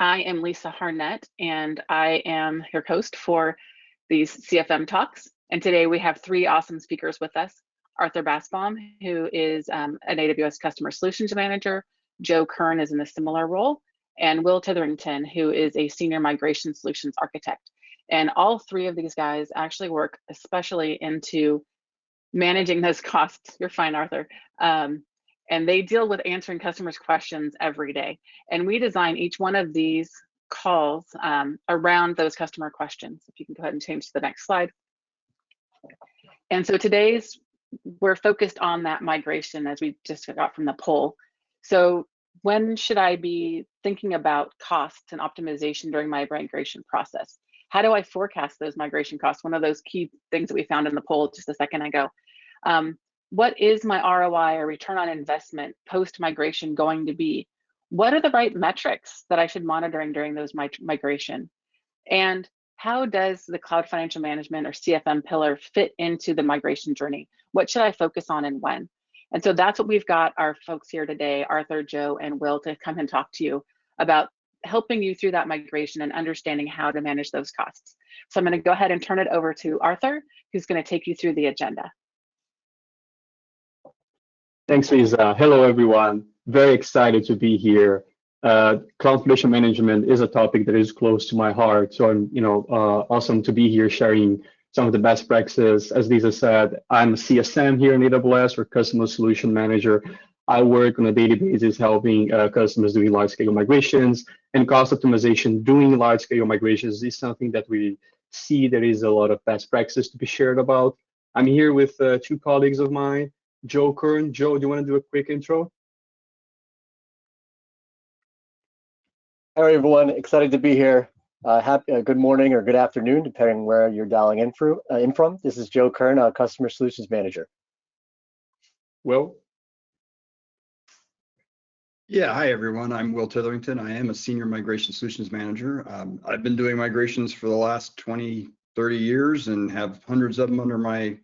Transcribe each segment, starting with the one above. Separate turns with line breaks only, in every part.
I am Lisa Harnett, and I am your host for these CFM talks. And today we have three awesome speakers with us. Arthur Bassbaum, who is an AWS Customer Solutions Manager. Joe Kern is in a similar role. And Will Titherington, who is a Senior Migration Solutions Architect. And all three of these guys actually work especially into managing those costs. You're fine, Arthur. And they deal with answering customers' questions every day. And we design each one of these calls around those customer questions. If you can go ahead and change to the next slide. And so we're focused on that migration as we just got from the poll. So when should I be thinking about costs and optimization during my migration process? How do I forecast those migration costs? One of those key things that we found in the poll just a second ago. What is my ROI or return on investment post-migration going to be? What are the right metrics that I should monitor during those migration? And how does the Cloud Financial Management or CFM pillar fit into the migration journey? What should I focus on and when? And so that's what we've got our folks here today, Arthur, Joe, and Will, to come and talk to you about helping you through that migration and understanding how to manage those costs. So I'm going to go ahead and turn it over to Arthur, who's going to take you through the agenda.
Thanks, Lisa. Hello, everyone. Very excited to be here. Cloud Financial Management is a topic that is close to my heart. So I'm, awesome to be here sharing some of the best practices. As Lisa said, I'm a CSM here in AWS, or Customer Solution Manager. I work on a daily basis helping customers doing large-scale migrations, and cost optimization doing large-scale migrations is something that we see there is a lot of best practices to be shared about. I'm here with two colleagues of mine, Joe Kern. Joe, do you want to do a quick intro?
Hi, everyone. Excited to be here. Good morning or good afternoon, depending where you're dialing in from. This is Joe Kern, Customer Solutions Manager.
Will?
Yeah, hi, everyone. I'm Will Titherington. I am a Senior Migration Solutions Manager. I've been doing migrations for the last 20, 30 years and have hundreds of them under my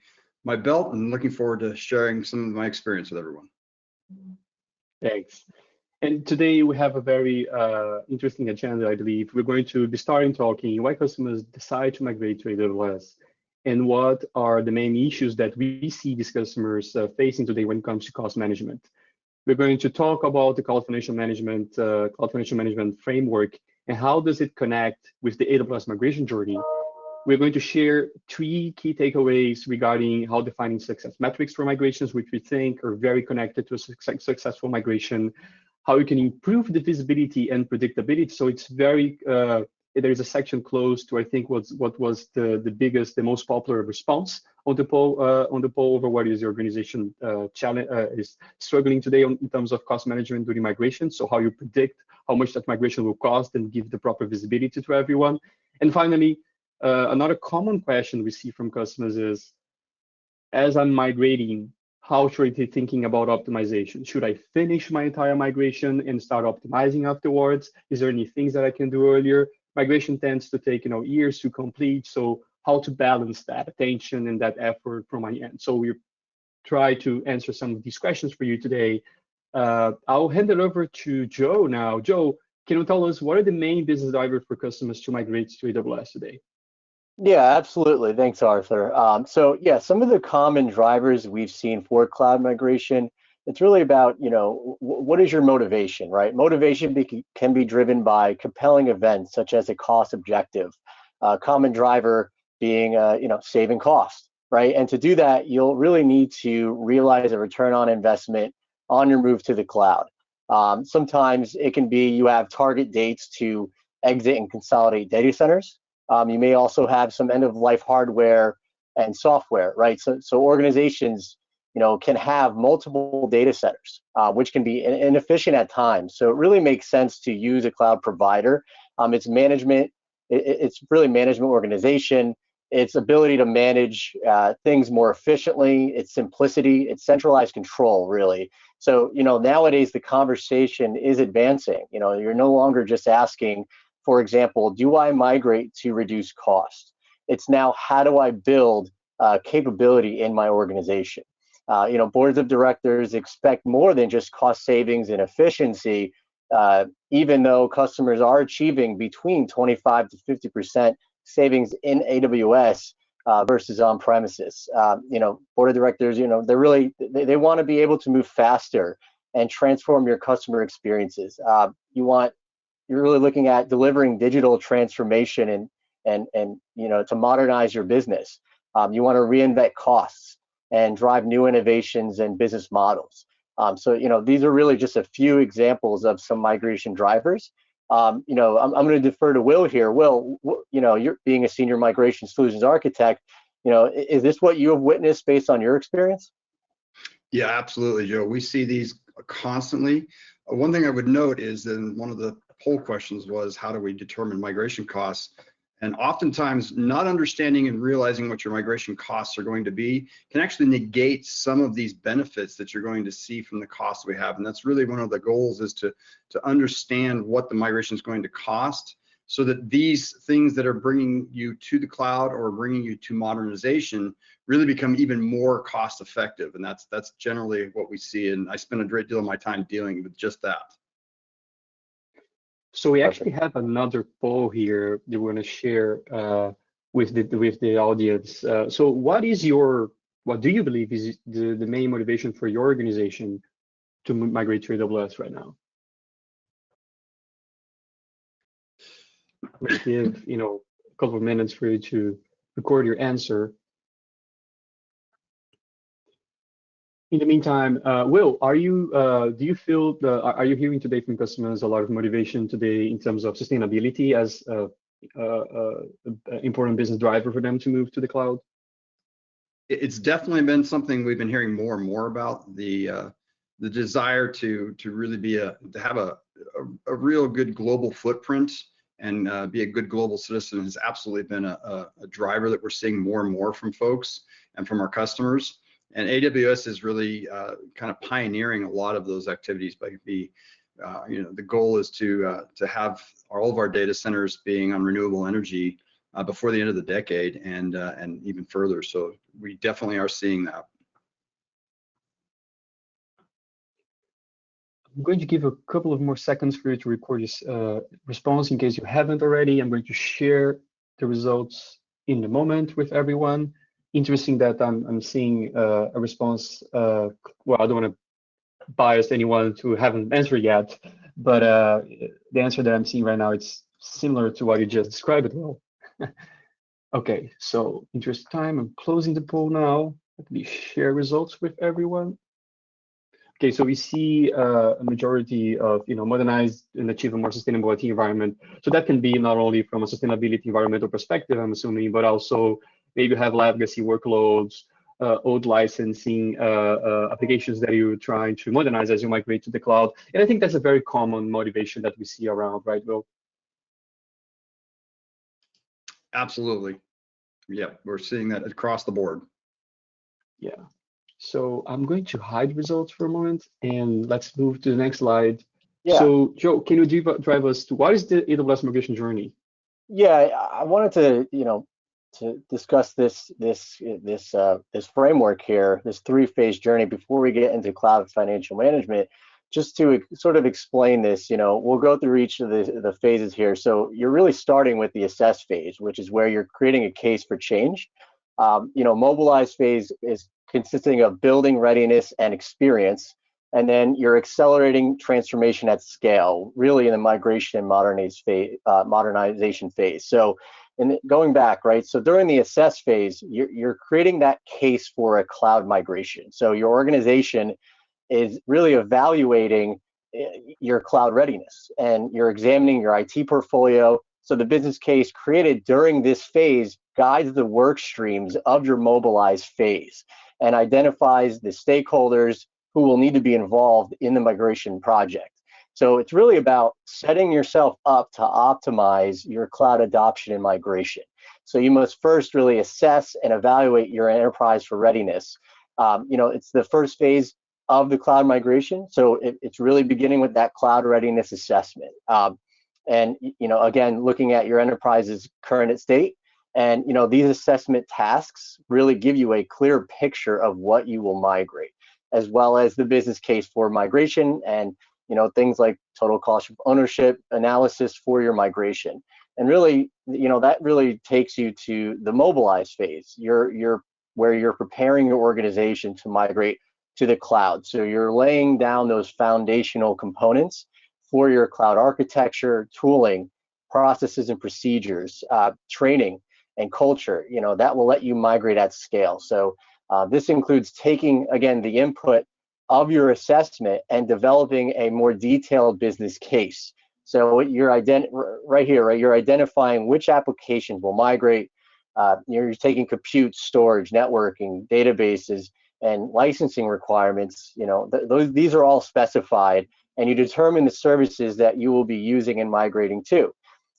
belt, and looking forward to sharing some of my experience with everyone.
Thanks. And today we have a very interesting agenda, I believe. We're going to be starting talking why customers decide to migrate to AWS and what are the main issues that we see these customers facing today when it comes to cost management. We're going to talk about the Cloud Financial Management framework and how does it connect with the AWS migration journey. We're going to share three key takeaways regarding how defining success metrics for migrations, which we think are very connected to a successful migration, how you can improve the visibility and predictability. So it's very, there's a section close to, I think, what was the most popular response on the poll over what is the organization is struggling today in terms of cost management during migration. So how you predict how much that migration will cost and give the proper visibility to everyone. And finally, another common question we see from customers is, as I'm migrating, how should I be thinking about optimization? Should I finish my entire migration and start optimizing afterwards? Is there any things that I can do earlier? Migration tends to take years to complete. So how to balance that attention and that effort from my end? So we try to answer some of these questions for you today. I'll hand it over to Joe now. Joe, can you tell us what are the main business drivers for customers to migrate to AWS today?
Yeah, absolutely. Thanks, Arthur. So yeah, some of the common drivers we've seen for cloud migration, it's really about, what is your motivation, right? Motivation can be driven by compelling events such as a cost objective. Common driver being, saving cost, right? And to do that, you'll really need to realize a return on investment on your move to the cloud. Sometimes it can be you have target dates to exit and consolidate data centers. You may also have some end-of-life hardware and software, right? So organizations, can have multiple data centers, which can be inefficient at times. So it really makes sense to use a cloud provider. It's management. It's really management organization. It's ability to manage things more efficiently. It's simplicity. It's centralized control, really. So nowadays the conversation is advancing. You're no longer just asking, for example, do I migrate to reduce cost? It's now, how do I build capability in my organization? Boards of directors expect more than just cost savings and efficiency. even though customers are achieving between 25 to 50% savings in AWS versus on premises. Board of directors, they want to be able to move faster and transform your customer experiences. You're really looking at delivering digital transformation and to modernize your business. You want to reinvent costs and drive new innovations and business models. So these are really just a few examples of some migration drivers. I'm going to defer to Will here. Will, you're being a senior migration solutions architect. Is this what you have witnessed based on your experience?
Yeah, absolutely, Joe. We see these constantly. One thing I would note is that one of the poll questions was, how do we determine migration costs? And oftentimes, not understanding and realizing what your migration costs are going to be can actually negate some of these benefits that you're going to see from the costs we have. And that's really one of the goals, is to understand what the migration is going to cost, so that these things that are bringing you to the cloud or bringing you to modernization really become even more cost effective. And that's generally what we see. And I spend a great deal of my time dealing with just that.
So we actually have another poll here that we're going to share with the audience. So what do you believe is the main motivation for your organization to migrate to AWS right now? Let's give a couple of minutes for you to record your answer. In the meantime, Will, are you hearing today from customers a lot of motivation today in terms of sustainability as an important business driver for them to move to the cloud?
It's definitely been something we've been hearing more and more about. The desire to really have a real good global footprint and be a good global citizen has absolutely been a driver that we're seeing more and more from folks and from our customers. And AWS is really kind of pioneering a lot of those activities by the goal is to have all of our data centers being on renewable energy before the end of the decade and even further. So we definitely are seeing that.
I'm going to give a couple of more seconds for you to record this response in case you haven't already. I'm going to share the results in the moment with everyone. Interesting that I'm seeing a response. Well, I don't want to bias anyone who haven't answered yet, but the answer that I'm seeing right now, it's similar to what you just described, Will. Okay, so interest time, I'm closing the poll now. Let me share results with everyone. Okay, so we see a majority of modernize and achieve a more sustainable IT environment. So that can be not only from a sustainability environmental perspective, I'm assuming, but also maybe you have legacy workloads, old licensing applications that you're trying to modernize as you migrate to the cloud. And I think that's a very common motivation that we see around, right, Will?
Absolutely. Yeah, we're seeing that across the board.
Yeah. So I'm going to hide results for a moment and let's move to the next slide. Yeah. So Joe, can you drive us to what is the AWS migration journey?
Yeah, I wanted to discuss this framework here, this three-phase journey before we get into cloud financial management. Just to sort of explain this, we'll go through each of the phases here. So you're really starting with the assess phase, which is where you're creating a case for change. Mobilize phase is consisting of building readiness and experience, and then you're accelerating transformation at scale, really in the migration and modernization phase. So, and going back, right? So during the assess phase, you're creating that case for a cloud migration. So your organization is really evaluating your cloud readiness, and you're examining your IT portfolio. So the business case created during this phase guides the work streams of your mobilize phase and identifies the stakeholders who will need to be involved in the migration project. So it's really about setting yourself up to optimize your cloud adoption and migration. So you must first really assess and evaluate your enterprise for readiness. It's the first phase of the cloud migration. So it's really beginning with that cloud readiness assessment. And again, looking at your enterprise's current state. And these assessment tasks really give you a clear picture of what you will migrate, as well as the business case for migration and things like total cost of ownership analysis for your migration. And really, that really takes you to the mobilize phase. Where you're preparing your organization to migrate to the cloud. So you're laying down those foundational components for your cloud architecture, tooling, processes and procedures, training and culture, that will let you migrate at scale. So this includes taking, again, the input of your assessment and developing a more detailed business case. So you're right here, right? You're identifying which applications will migrate. You're taking compute, storage, networking, databases, and licensing requirements. These are all specified, and you determine the services that you will be using and migrating to.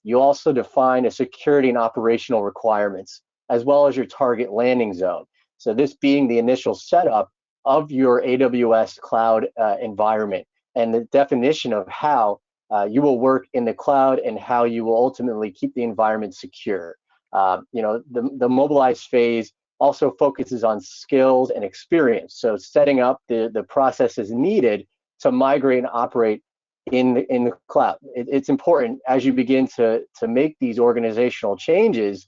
You also define a security and operational requirements, as well as your target landing zone. So this being the initial setup of your AWS cloud environment, and the definition of how you will work in the cloud and how you will ultimately keep the environment secure. The mobilize phase also focuses on skills and experience. So setting up the processes needed to migrate and operate in the cloud. It's important as you begin to make these organizational changes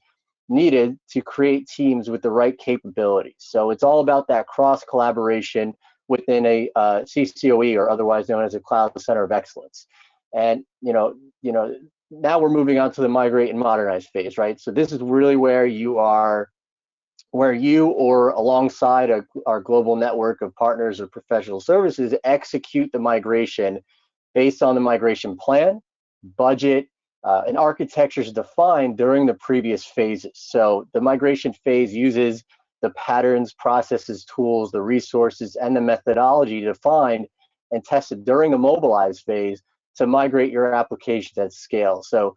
needed to create teams with the right capabilities. So it's all about that cross collaboration within a CCOE, or otherwise known as a Cloud Center of Excellence. And now we're moving on to the migrate and modernize phase, right? So this is really where you or alongside our global network of partners or professional services execute the migration based on the migration plan, budget, and architectures defined during the previous phases. So the migration phase uses the patterns, processes, tools, the resources, and the methodology defined and tested during the mobilize phase to migrate your applications at scale. So,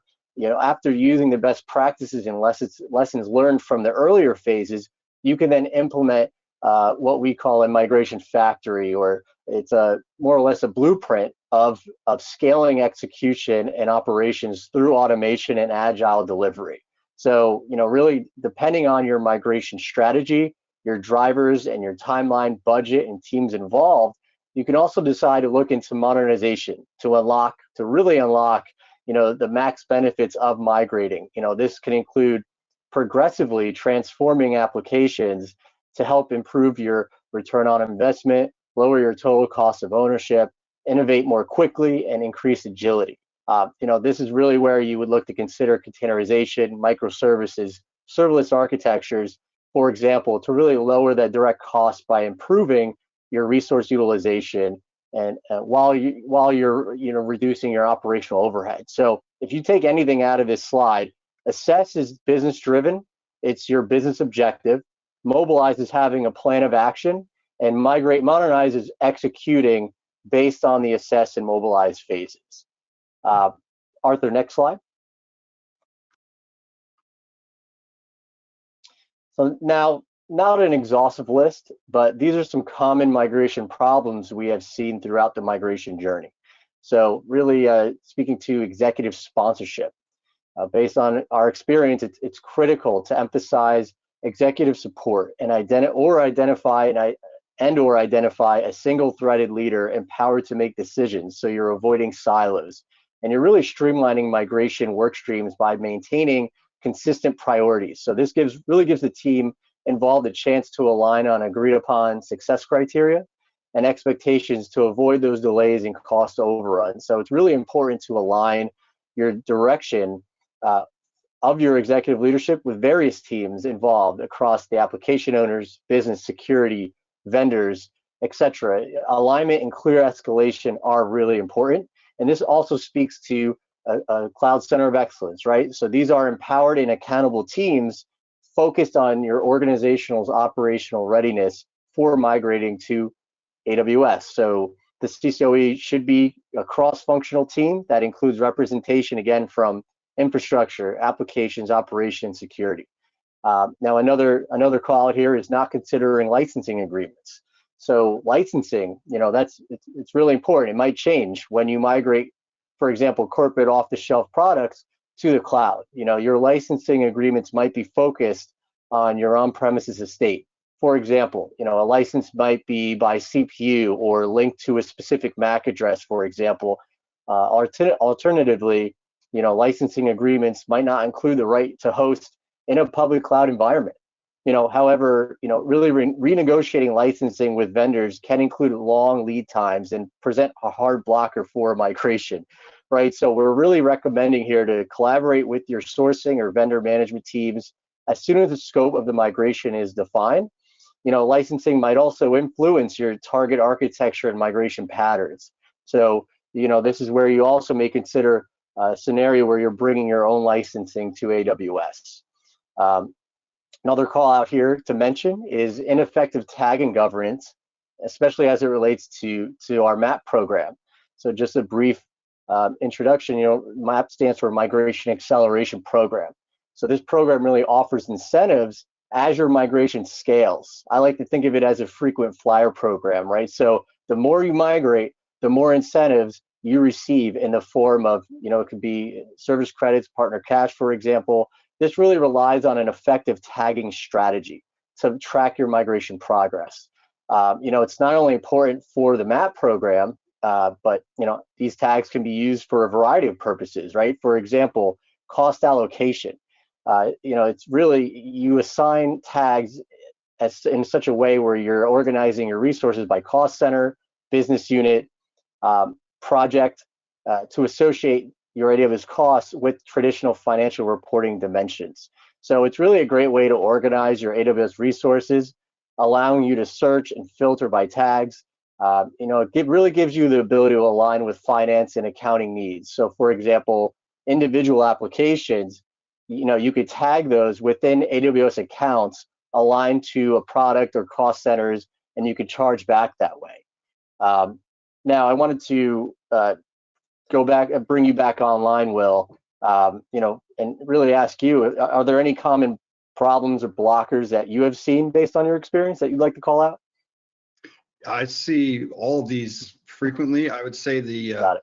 after using the best practices and lessons learned from the earlier phases, you can then implement what we call a migration factory, or it's more or less a blueprint of scaling execution and operations through automation and agile delivery. So, really depending on your migration strategy, your drivers and your timeline, budget, and teams involved, you can also decide to look into modernization to really unlock, the max benefits of migrating. This can include progressively transforming applications to help improve your return on investment, lower your total cost of ownership, innovate more quickly, and increase agility. This is really where you would look to consider containerization, microservices, serverless architectures, for example, to really lower that direct cost by improving your resource utilization and while you're reducing your operational overhead. So if you take anything out of this slide, assess is business driven, it's your business objective. Mobilize is having a plan of action, and migrate modernize is executing based on the assess and mobilize phases. Arthur, next slide. So now, not an exhaustive list, but these are some common migration problems we have seen throughout the migration journey. So really speaking to executive sponsorship, based on our experience, it's critical to emphasize executive support and identify a single-threaded leader empowered to make decisions, so you're avoiding silos. And you're really streamlining migration work streams by maintaining consistent priorities. So this really gives the team involved a chance to align on agreed upon success criteria and expectations to avoid those delays and cost overruns. So it's really important to align your direction of your executive leadership with various teams involved across the application owners, business security, vendors, etc. Alignment and clear escalation are really important. And this also speaks to a Cloud Center of Excellence, right? So these are empowered and accountable teams focused on your organization's operational readiness for migrating to AWS. So the CCOE should be a cross-functional team that includes representation, again, from infrastructure, applications, operations, security. Now, another call out here is not considering licensing agreements. So licensing, it's really important. It might change when you migrate, for example, corporate off-the-shelf products to the cloud. Your licensing agreements might be focused on your on-premises estate. For example, a license might be by CPU or linked to a specific MAC address, for example. Alternatively, licensing agreements might not include the right to host in a public cloud environment. However, really renegotiating licensing with vendors can include long lead times and present a hard blocker for migration, right? So we're really recommending here to collaborate with your sourcing or vendor management teams as soon as the scope of the migration is defined. Licensing might also influence your target architecture and migration patterns. So, this is where you also may consider a scenario where you're bringing your own licensing to AWS. Another call out here to mention is ineffective tagging governance, especially as it relates to our MAP program. So just a brief introduction, MAP stands for Migration Acceleration Program. So this program really offers incentives as your migration scales. I like to think of it as a frequent flyer program, right? So the more you migrate, the more incentives you receive in the form of, it could be service credits, partner cash, for example. This really relies on an effective tagging strategy to track your migration progress. It's not only important for the MAP program, but these tags can be used for a variety of purposes, right? For example, cost allocation. It's really, you assign tags in such a way where you're organizing your resources by cost center, business unit, project, to associate your AWS costs with traditional financial reporting dimensions. So it's really a great way to organize your AWS resources, allowing you to search and filter by tags. It really gives you the ability to align with finance and accounting needs. So for example, individual applications, you could tag those within AWS accounts aligned to a product or cost centers, and you could charge back that way. Now, I wanted to go back and bring you back online, Will, and really ask you, are there any common problems or blockers that you have seen based on your experience that you'd like to call out?
I see all of these frequently. I would say the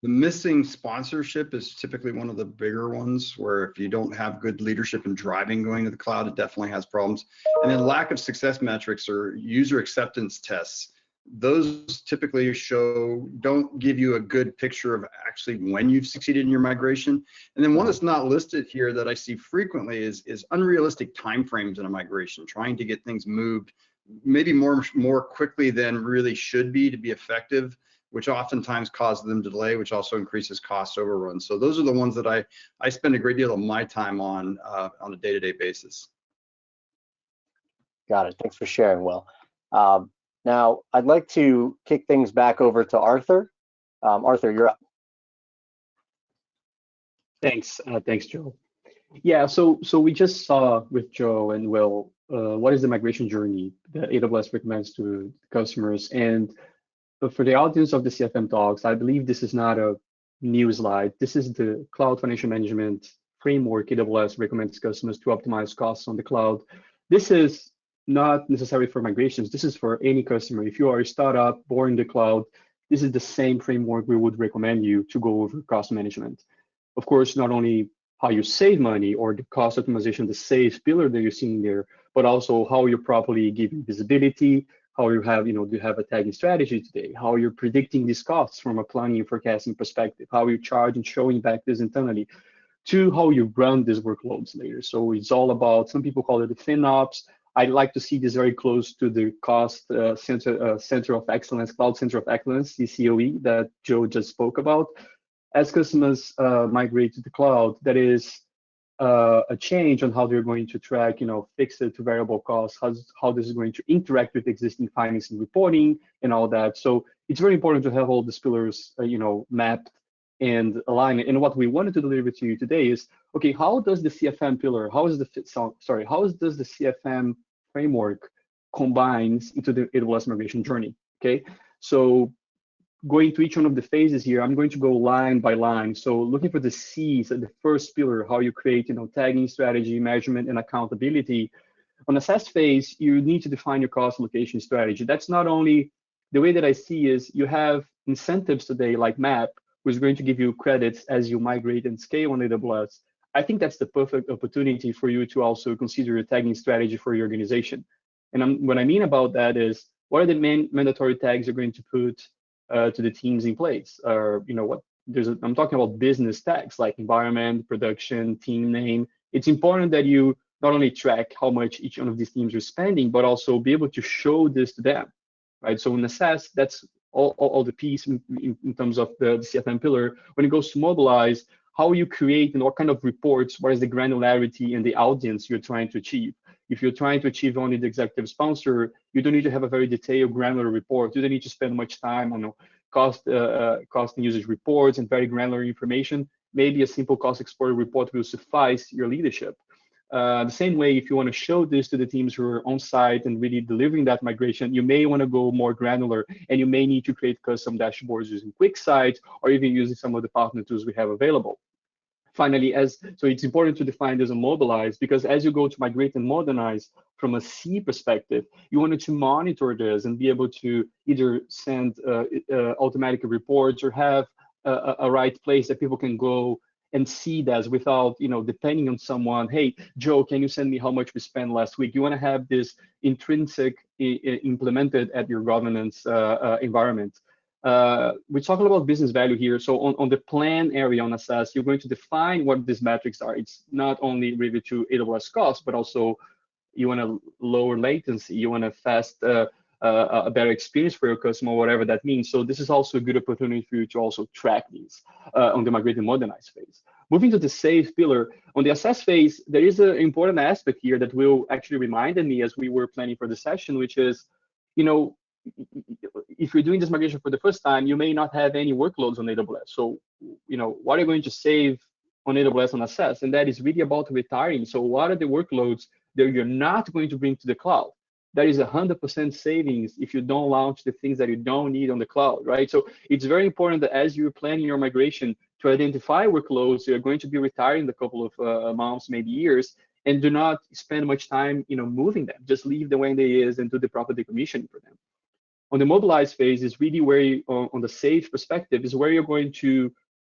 missing sponsorship is typically one of the bigger ones, where if you don't have good leadership and driving going to the cloud, it definitely has problems. And then lack of success metrics or user acceptance tests. Those typically don't give you a good picture of actually when you've succeeded in your migration. And then one that's not listed here that I see frequently is unrealistic timeframes in a migration, trying to get things moved maybe more quickly than really should be to be effective, which oftentimes causes them to delay, which also increases cost overruns. So those are the ones that I spend a great deal of my time on a day-to-day basis.
Got it. Thanks for sharing, Will. Now, I'd like to kick things back over to Arthur. Arthur, you're up.
Thanks, Joe. Yeah, so we just saw with Joe and Will what is the migration journey that AWS recommends to customers. And for the audience of the CFM Talks, I believe this is not a new slide. This is the Cloud Financial Management framework AWS recommends customers to optimize costs on the cloud. This is not necessary for migrations. This is for any customer. If you are a startup born in the cloud, this is the same framework we would recommend you to go over cost management. Of course, not only how you save money or the cost optimization, the saves pillar that you're seeing there, but also how you properly give visibility, how you have, do you have a tagging strategy today, how you're predicting these costs from a planning and forecasting perspective, how you charge and showing back this internally, to how you run these workloads later. So it's all about, some people call it the FinOps. I'd like to see this very close to the cost center of excellence, cloud center of excellence, CCOE, that Joe just spoke about. As customers migrate to the cloud, that is a change on how they're going to track, fixed to variable costs, how this is going to interact with existing finance and reporting and all that. So it's very important to have all these pillars, mapped and aligned. And what we wanted to deliver to you today is, okay, how does the CFM pillar, how does the CFM framework combines into the AWS migration journey? Okay, so going to each one of the phases here, I'm going to go line by line. So looking for the C's at the first pillar, how you create, tagging strategy, measurement, and accountability. On the assess phase, you need to define your cost allocation strategy. That's not only, the way that I see is you have incentives today like MAP, which is going to give you credits as you migrate and scale on AWS. I think that's the perfect opportunity for you to also consider a tagging strategy for your organization. And what I mean about that is, what are the main mandatory tags you're going to put to the teams in place? Or, I'm talking about business tags like environment, production, team name. It's important that you not only track how much each one of these teams are spending, but also be able to show this to them, right? So in assess, that's all the piece in terms of the CFM pillar. When it goes to mobilize, how you create and what kind of reports, what is the granularity and the audience you're trying to achieve. If you're trying to achieve only the executive sponsor, you don't need to have a very detailed, granular report. You don't need to spend much time on cost and usage reports and very granular information. Maybe a simple cost explorer report will suffice your leadership. The same way, if you want to show this to the teams who are on site and really delivering that migration, you may want to go more granular, and you may need to create custom dashboards using QuickSight or even using some of the partner tools we have available. Finally, so it's important to define this and mobilize, because as you go to migrate and modernize from a C perspective, you wanted to monitor this and be able to either send automatic reports or have a right place that people can go and see that without, depending on someone. Hey, Joe, can you send me how much we spent last week? You want to have this intrinsic implemented at your governance environment. We're talking about business value here. So on the plan area on assess, you're going to define what these metrics are. It's not only related to AWS cost, but also you want to lower latency. You want to fast a better experience for your customer, whatever that means. So this is also a good opportunity for you to also track these on the migrate and modernize phase. Moving to the save pillar, on the assess phase, there is an important aspect here that will actually reminded me as we were planning for the session, which is, if you're doing this migration for the first time, you may not have any workloads on AWS. So, what are you going to save on AWS on assess? And that is really about retiring. So what are the workloads that you're not going to bring to the cloud? That is 100% savings if you don't launch the things that you don't need on the cloud, right? So it's very important that as you're planning your migration to identify workloads you're going to be retiring in a couple of months, maybe years, and do not spend much time, moving them. Just leave them where they is and do the proper decommissioning for them. On the mobilize phase is really where you, on the save perspective, is where you're going to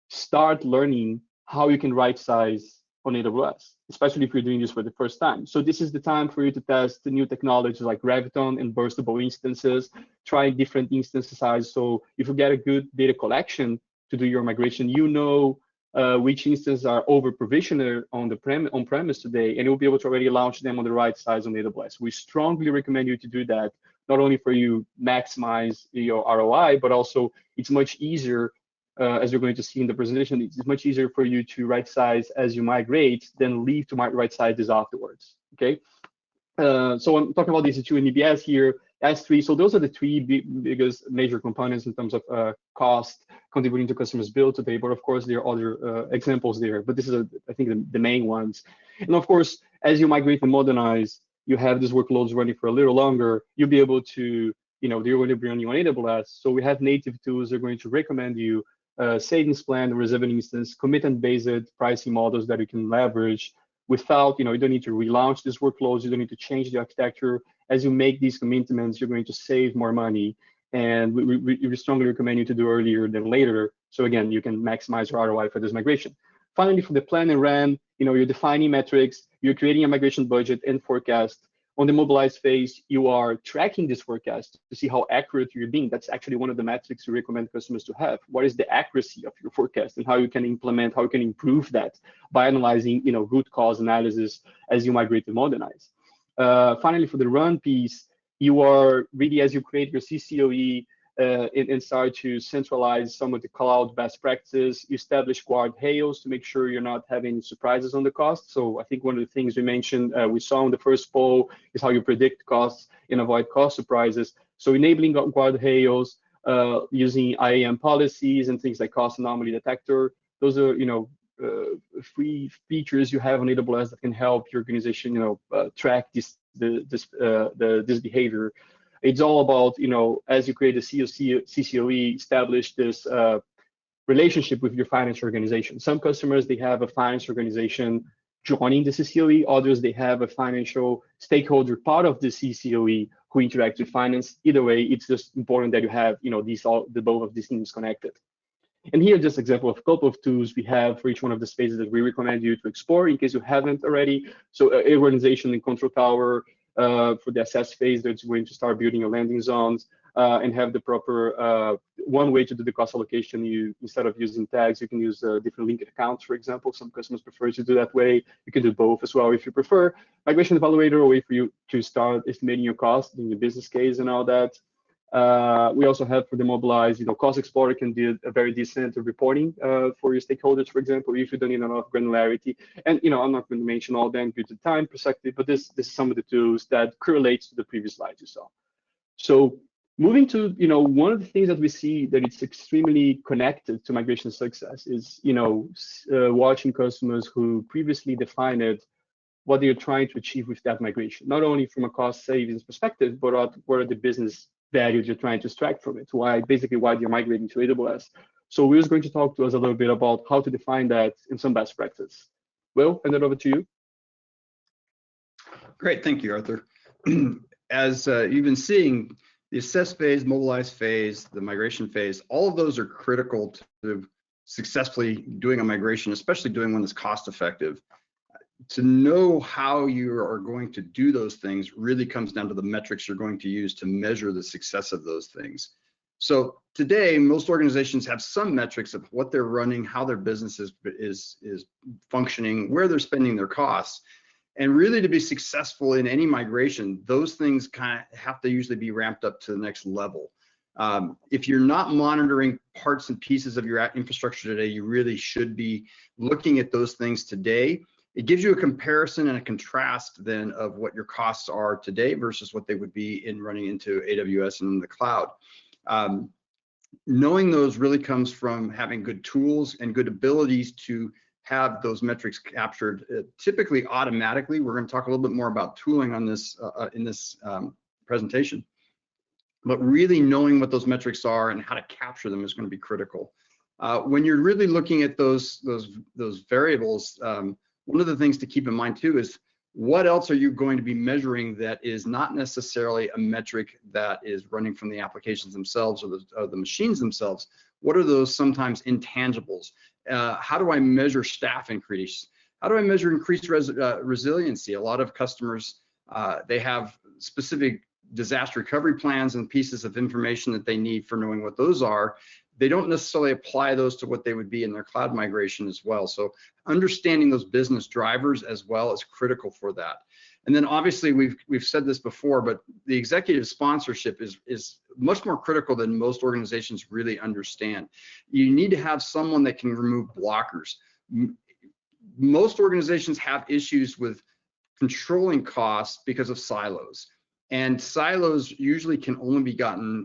start learning how you can right size on AWS, especially if you're doing this for the first time. So this is the time for you to test the new technologies like Graviton and burstable instances, try different instance sizes. So if you get a good data collection to do your migration, which instances are over provisioned on premise today, and you'll be able to already launch them on the right size on AWS. We strongly recommend you to do that, not only for you maximize your ROI, but also it's much easier, as you're going to see in the presentation, it's much easier for you to right size as you migrate than leave to right size this afterwards, okay? So I'm talking about these two in EBS here, S3. So those are the three biggest major components in terms of cost contributing to customers' bill today. But of course, there are other examples there. But this is, I think, the main ones. And of course, as you migrate and modernize, you have these workloads running for a little longer. You'll be able to, they're going to be running on AWS. So we have native tools that are going to recommend you savings plan, reserve an instance, commitment-based pricing models that you can leverage without, you don't need to relaunch these workloads. You don't need to change the architecture. As you make these commitments, you're going to save more money. And we strongly recommend you to do earlier than later. So again, you can maximize your ROI for this migration. Finally, for the plan and RAM, you're defining metrics, you're creating a migration budget and forecast. On the mobilize phase, you are tracking this forecast to see how accurate you're being. That's actually one of the metrics we recommend customers to have. What is the accuracy of your forecast and how you can implement, how you can improve that by analyzing, root cause analysis as you migrate and modernize. Finally, for the run piece, you are really, as you create your CCOE and start to centralize some of the cloud best practices, you establish guardrails to make sure you're not having surprises on the cost. So I think one of the things we mentioned, we saw in the first poll is how you predict costs and avoid cost surprises. So enabling guardrails, using IAM policies and things like cost anomaly detector. Those are, free features you have on AWS that can help your organization, track this behavior. It's all about, as you create a CCOE, establish this relationship with your finance organization. Some customers, they have a finance organization joining the CCOE. Others, they have a financial stakeholder part of the CCOE who interacts with finance. Either way, it's just important that you have, both of these teams connected. And here, just example of a couple of tools we have for each one of the spaces that we recommend you to explore in case you haven't already. So organization and control tower, for the assess phase, that's going to start building your landing zones and have the proper one way to do the cost allocation. You, instead of using tags, you can use different linked accounts, for example. Some customers prefer to do that way. You can do both as well if you prefer. Migration evaluator, a way for you to start estimating your cost in your business case and all that. We also have for the mobilize, Cost Explorer can do a very decent reporting for your stakeholders, for example, if you don't need enough granularity. And I'm not going to mention all of them due to time perspective, but this is some of the tools that correlates to the previous slides you saw. So moving to, one of the things that we see that it's extremely connected to migration success is, watching customers who previously defined what they're trying to achieve with that migration, not only from a cost savings perspective, but what are the business values you're trying to extract from it, why you're migrating to AWS. So Will's going to talk to us a little bit about how to define that in some best practice. Will, hand it over to you.
Great, thank you, Arthur. As you've been seeing, the assess phase, mobilize phase, the migration phase, all of those are critical to successfully doing a migration, especially doing one that's cost effective. To know how you are going to do those things really comes down to the metrics you're going to use to measure the success of those things. So today, most organizations have some metrics of what they're running, how their business is functioning, where they're spending their costs. And really, to be successful in any migration, those things kind of have to usually be ramped up to the next level. If you're not monitoring parts and pieces of your infrastructure today, you really should be looking at those things today. It gives you a comparison and a contrast then of what your costs are today versus what they would be in running into AWS and in the cloud. Knowing those really comes from having good tools and good abilities to have those metrics captured typically automatically. We're going to talk a little bit more about tooling on this in this presentation, but really knowing what those metrics are and how to capture them is going to be critical. When you're really looking at those variables, one of the things to keep in mind too is what else are you going to be measuring that is not necessarily a metric that is running from the applications themselves or the machines themselves. What are those sometimes intangibles? How do I measure staff increase? How do I measure increased resiliency? A lot of customers, they have specific disaster recovery plans and pieces of information that they need for knowing what those are. They don't necessarily apply those to what they would be in their cloud migration as well. So understanding those business drivers as well is critical for that. And then obviously we've said this before, but the executive sponsorship is much more critical than most organizations really understand. You need to have someone that can remove blockers. Most organizations have issues with controlling costs because of silos. And silos usually can only be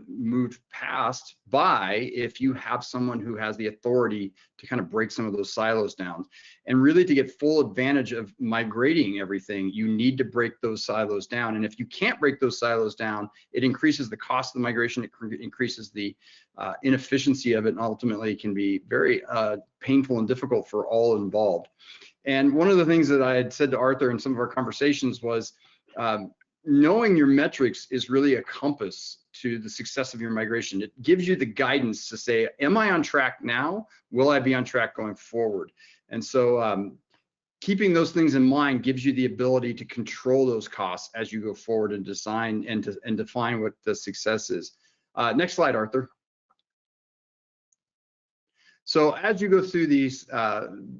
moved past by if you have someone who has the authority to kind of break some of those silos down. And really to get full advantage of migrating everything, you need to break those silos down. And if you can't break those silos down, it increases the cost of the migration, it increases the inefficiency of it, and ultimately can be very painful and difficult for all involved. And one of the things that I had said to Arthur in some of our conversations was, knowing your metrics is really a compass to the success of your migration. It gives you the guidance to say, am I on track now? Will I be on track going forward? And so keeping those things in mind gives you the ability to control those costs as you go forward and design and define what the success is. Next slide, Arthur. So as you go through these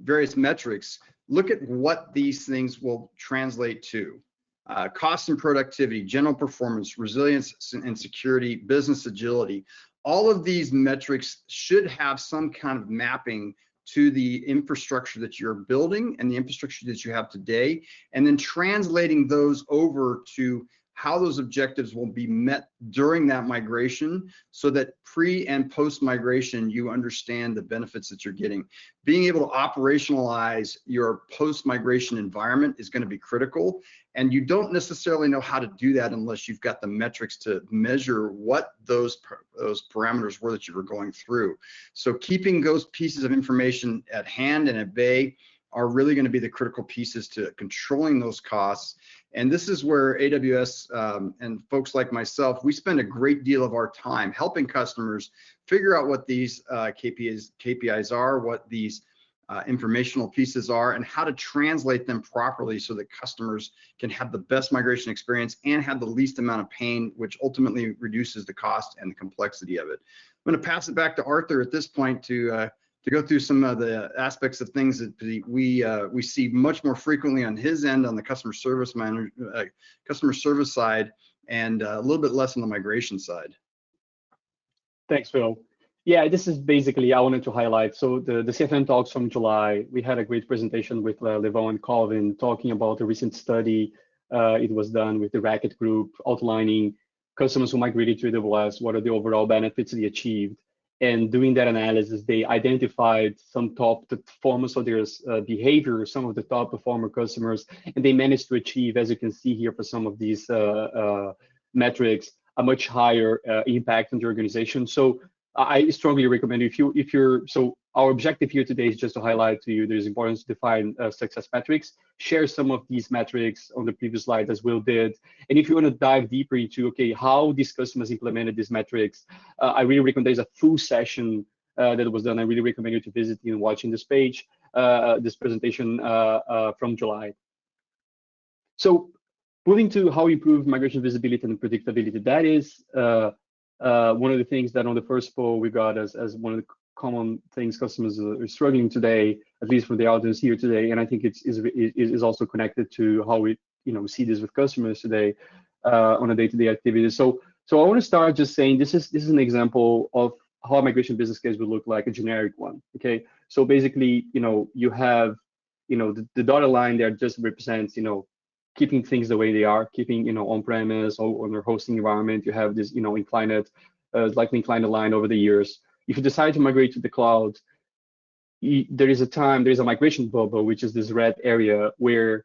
various metrics, look at what these things will translate to. Cost and productivity, general performance, resilience and security, business agility. All of these metrics should have some kind of mapping to the infrastructure that you're building and the infrastructure that you have today, and then translating those over to how those objectives will be met during that migration so that pre and post migration, you understand the benefits that you're getting. Being able to operationalize your post migration environment is going to be critical. And you don't necessarily know how to do that unless you've got the metrics to measure what those parameters were that you were going through. So keeping those pieces of information at hand and at bay are really going to be the critical pieces to controlling those costs. And this is where AWS and folks like myself, we spend a great deal of our time helping customers figure out what these KPIs are, what these informational pieces are, and how to translate them properly so that customers can have the best migration experience and have the least amount of pain, which ultimately reduces the cost and the complexity of it. I'm going to pass it back to Arthur at this point to go through some of the aspects of things that we see much more frequently on his end on the customer service side, and a little bit less on the migration side.
Thanks, Phil. Yeah, this is basically I wanted to highlight. So the CFM talks from July, we had a great presentation with Levon and Colvin talking about a recent study. It was done with the Racket Group, outlining customers who migrated to AWS, what are the overall benefits they achieved. And doing that analysis, they identified some top performance of their behavior, some of the top performer customers, and they managed to achieve, as you can see here for some of these metrics, a much higher impact on the organization. So I strongly recommend if you're so our objective here today is just to highlight to you there's importance to define success metrics, share some of these metrics on the previous slide as Will did. And if you want to dive deeper into, okay, how these customers implemented these metrics, I really recommend there's a full session that was done. I really recommend you to visit and watching this page, this presentation from July. So moving to how we improve migration visibility and predictability, that is one of the things that on the first poll we got as one of the common things customers are struggling today, at least for the audience here today. And I think it is also connected to how we see this with customers today on a day-to-day activity. So I want to start just saying this is an example of how a migration business case would look like, a generic one. Okay, so basically you have the dotted line there just represents keeping things the way they are, keeping on-premise or on their hosting environment. You have this likely inclined line over the years. If you decide to migrate to the cloud, there is a migration bubble, which is this red area where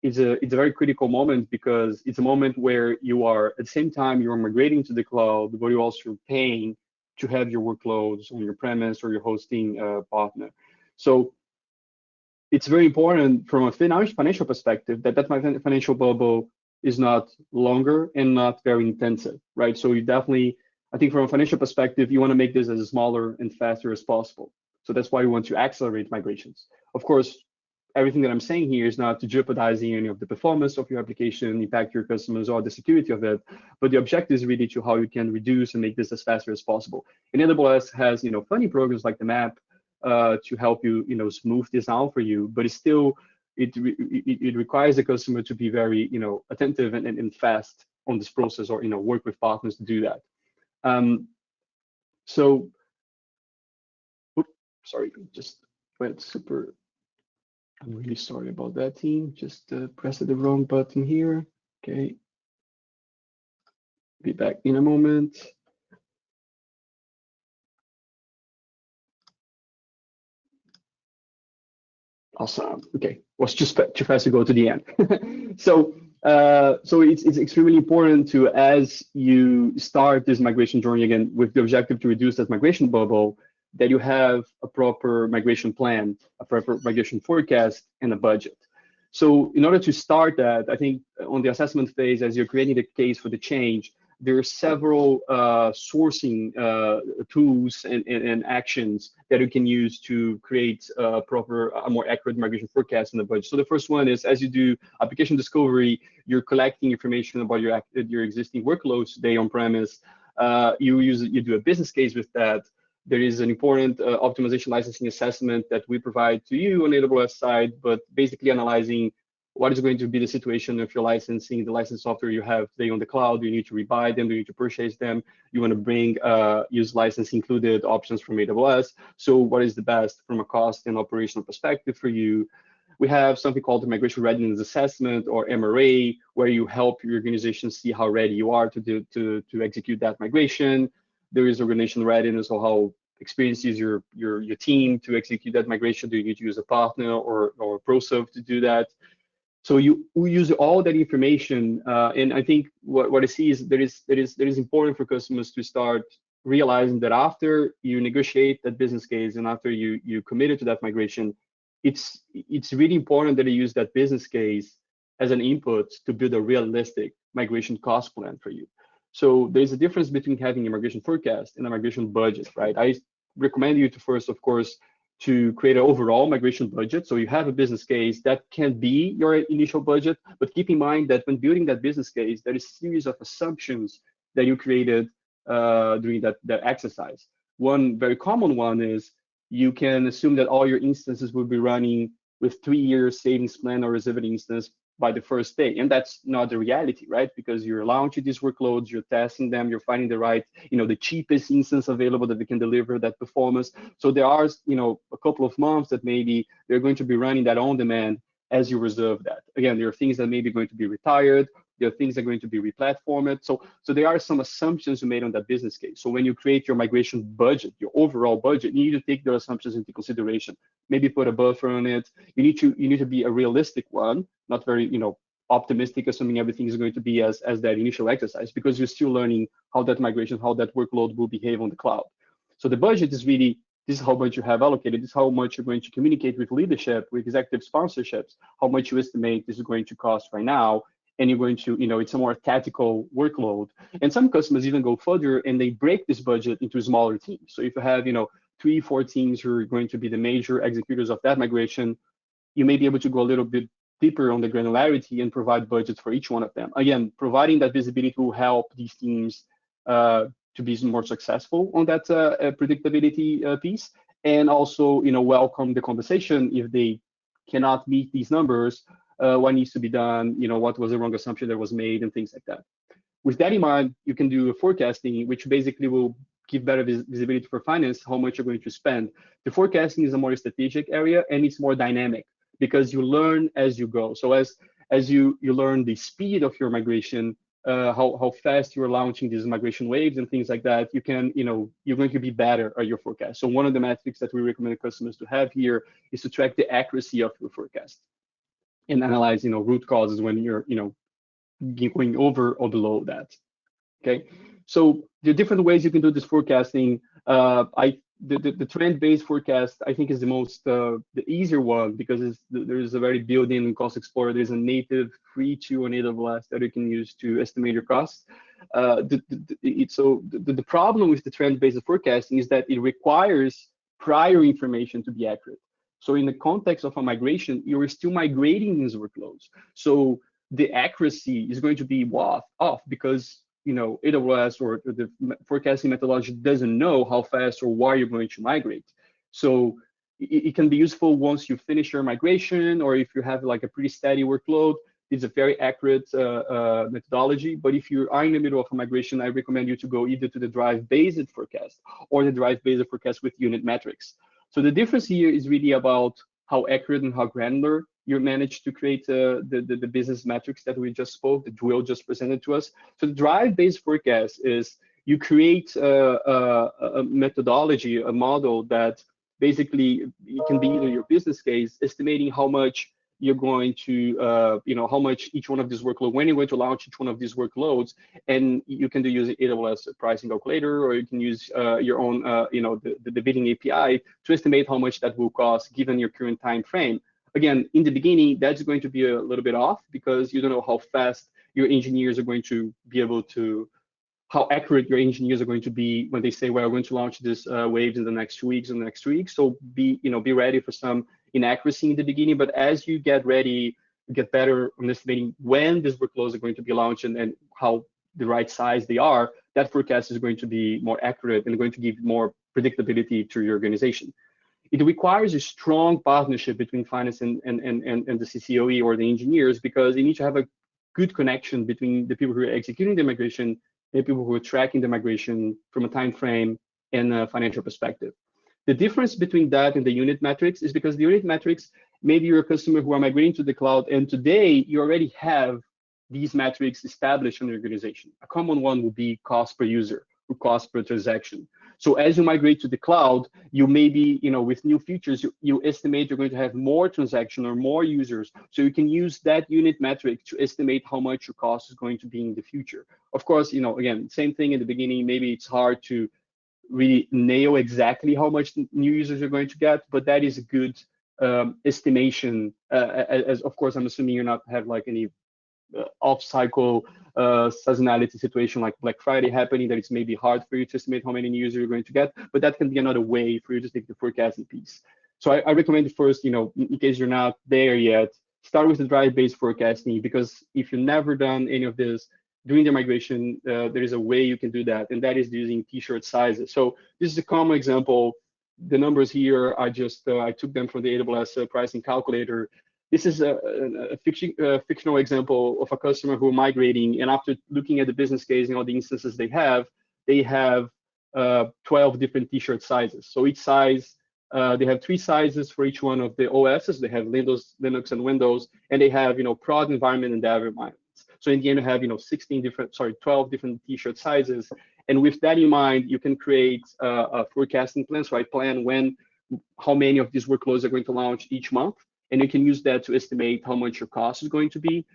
it's a very critical moment, because it's a moment where you are at the same time you're migrating to the cloud, but you're also paying to have your workloads on your premise or your hosting partner. So it's very important from a financial perspective that financial bubble is not longer and not very intensive, right? So you definitely, I think from a financial perspective, you want to make this as smaller and faster as possible. So that's why we want to accelerate migrations. Of course, everything that I'm saying here is not to jeopardizing any of the performance of your application, impact your customers, or the security of it. But the objective is really to how you can reduce and make this as faster as possible. And AWS has funny programs like the map to help you smooth this out for you, but it's still it requires the customer to be very attentive and fast on this process, or work with partners to do that. So oops, sorry, just went super. I'm really sorry about that, team. Just pressed the wrong button here. Okay, be back in a moment. Awesome. Okay, was just too fast to go to the end. So it's extremely important to, as you start this migration journey again with the objective to reduce that migration bubble, that you have a proper migration plan, a proper migration forecast, and a budget. So in order to start that, I think on the assessment phase, as you're creating the case for the change, there are several sourcing tools and actions that you can use to create a more accurate migration forecast in the budget. So the first one is, as you do application discovery, you're collecting information about your existing workloads today on premise. You do a business case with that. There is an important optimization licensing assessment that we provide to you on AWS side, but basically analyzing what is going to be the situation of your licensing, the license software you have today on the cloud. Do you need to rebuy them? Do you need to purchase them? You want to bring use license included options from AWS. So what is the best from a cost and operational perspective for you? We have something called the Migration Readiness Assessment, or MRA, where you help your organization see how ready you are to execute that migration. There is organizational readiness, or how experienced is your team to execute that migration. Do you need to use a partner or a ProServe to do that? So we use all that information, and I think what I see is that is important for customers to start realizing that after you negotiate that business case and after you committed to that migration, it's really important that you use that business case as an input to build a realistic migration cost plan for you. So there's a difference between having a migration forecast and a migration budget, right? I recommend you to first, of course, to create an overall migration budget. So you have a business case that can be your initial budget, but keep in mind that when building that business case, there is a series of assumptions that you created during that exercise. One very common one is you can assume that all your instances will be running with 3 year savings plan or reserved instance by the first day. And that's not the reality, right? Because you're launching these workloads, you're testing them, you're finding the right, the cheapest instance available that we can deliver that performance. So there are, a couple of months that maybe they're going to be running that on demand as you reserve that. Again, there are things that may be going to be retired. There are things that are going to be replatformed. So there are some assumptions you made on that business case. So when you create your migration budget, your overall budget, you need to take those assumptions into consideration. Maybe put a buffer on it. You need to be a realistic one, not very, optimistic, assuming everything is going to be as that initial exercise, because you're still learning how that migration, how that workload will behave on the cloud. So the budget is really, this is how much you have allocated, this is how much you're going to communicate with leadership, with executive sponsorships, how much you estimate this is going to cost right now. And you're going to, it's a more tactical workload. And some customers even go further and they break this budget into smaller teams. So if you have, 3-4 teams who are going to be the major executors of that migration, you may be able to go a little bit deeper on the granularity and provide budgets for each one of them. Again, providing that visibility will help these teams to be more successful on that predictability piece, and also, welcome the conversation if they cannot meet these numbers. What needs to be done, what was the wrong assumption that was made, and things like that. With that in mind, you can do a forecasting, which basically will give better visibility for finance, how much you're going to spend. The forecasting is a more strategic area, and it's more dynamic because you learn as you go. So as you learn the speed of your migration, how fast you're launching these migration waves and things like that, you can, you're going to be better at your forecast. So one of the metrics that we recommend customers to have here is to track the accuracy of your forecast and analyze, root causes when you're, going over or below that. Okay, so the different ways you can do this forecasting. The trend-based forecast, I think, is the most the easier one because there's a very built-in cost explorer. There's a native free tool on AWS that you can use to estimate your costs. The problem with the trend-based forecasting is that it requires prior information to be accurate. So in the context of a migration, you're still migrating these workloads. So the accuracy is going to be off because AWS or the forecasting methodology doesn't know how fast or why you're going to migrate. So it can be useful once you finish your migration, or if you have like a pretty steady workload. It's a very accurate methodology. But if you are in the middle of a migration, I recommend you to go either to the drive-based forecast or the drive-based forecast with unit metrics. So the difference here is really about how accurate and how granular you manage to create the business metrics that we just spoke, that Will just presented to us. So the drive-based forecast is you create a methodology, a model that basically it can be either your business case, estimating how much you're going to, how much each one of these workloads, when you're going to launch each one of these workloads, and you can use AWS pricing calculator, or you can use your own, the bidding API to estimate how much that will cost given your current time frame. Again, in the beginning, that's going to be a little bit off because you don't know how fast your engineers are going to be able to, how accurate your engineers are going to be when they say, well, we're going to launch this waves in the next 2 weeks and the next 2 weeks. So be ready for some inaccuracy in the beginning. But as you get ready, you get better on estimating when these workloads are going to be launched and how the right size they are, that forecast is going to be more accurate and going to give more predictability to your organization. It requires a strong partnership between finance and the CCOE or the engineers, because you need to have a good connection between the people who are executing the migration and the people who are tracking the migration from a time frame and a financial perspective. The difference between that and the unit metrics is because the unit metrics, maybe you're a customer who are migrating to the cloud, and today you already have these metrics established in the organization. A common one will be cost per user or cost per transaction. So as you migrate to the cloud, you may be, with new features, you estimate you're going to have more transaction or more users. So you can use that unit metric to estimate how much your cost is going to be in the future. Of course, again, same thing in the beginning, maybe it's hard to really nail exactly how much new users you're going to get, but that is a good estimation. As of course, I'm assuming you're not have like any off-cycle seasonality situation like Black Friday happening, that it's maybe hard for you to estimate how many new users you're going to get, but that can be another way for you to take the forecasting piece. So I recommend first, in case you're not there yet, start with the drive-based forecasting, because if you've never done any of this, during the migration, there is a way you can do that, and that is using t-shirt sizes. So this is a common example. The numbers here are just, I took them from the AWS pricing calculator. This is a fictional example of a customer who are migrating, and after looking at the business case and all the instances they have 12 different t-shirt sizes. So each size, they have 3 sizes for each one of the OSs. They have Linux and Windows, and they have, prod environment and dev environments. So in the end, you have, 12 different t-shirt sizes. And with that in mind, you can create a forecasting plan. So I plan how many of these workloads are going to launch each month, and you can use that to estimate how much your cost is going to be.